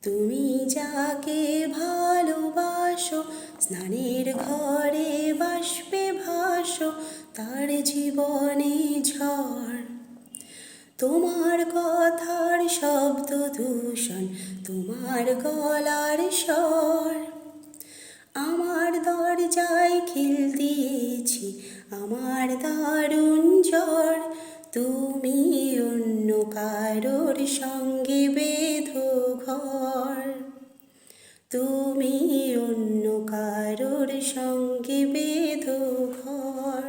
তুমি যাকে ভালোবাসো, স্নানের ঘরে বাষ্পে ভাসো, তার জীবনে ঝড়। তোমার কথার শব্দ দূষণ, তোমার গলার স্বর। আমার দরজায় খিল দিয়েছি, আমার দারুণ জ্বর। তুমি অন্য কারোর সঙ্গে বেঁধো ঘর। তুমি অন্য কারোর সঙ্গে বেঁধো ঘর।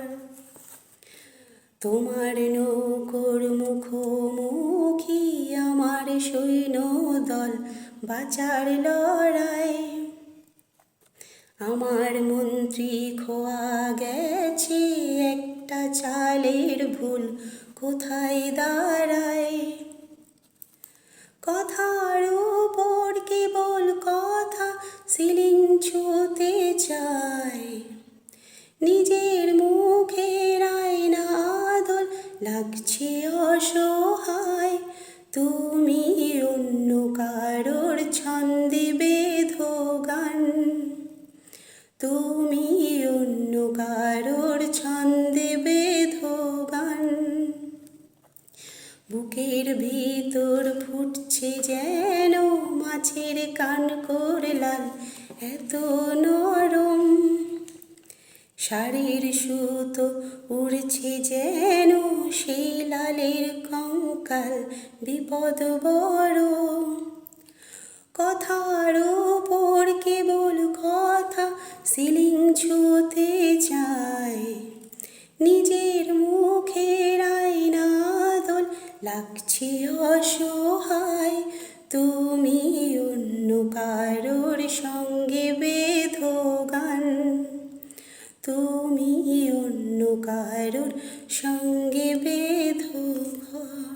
তোমার নৌকোর মুখোমুখি আমার সৈন্যদল, বাঁচার লড়াই। আমার মন্ত্রী খোয়া গেছে, একটা চালের ভুল কোথায় দাঁড়ায়। কথার উপর কেবল কথা, সিলিং ছুঁতে চায়। নিজের মুখের আয়না আদল, লাগছে অসহায়। তুমি অন্য কারোর ছন্দে বেঁধো গান। তুমি অন্য কারোর ছন্দে বেঁধো গান। বুকের ভিতর ফুটছে যেন মাছের কানকোর লাল, এত নরম। শাড়ির সুতো উড়ছে যেন সেই লালের কঙ্কাল, বিপদ বড়। কথার উপর কেবল কথা, সিলিং ছুঁতে চায়। নিজের মুখের আয়না আদল, লাগছে অসহায়। তুমি অন্য কারোর সঙ্গে বেঁধো গান। তুমি অন্য কারোর সঙ্গে বেঁধো ঘর।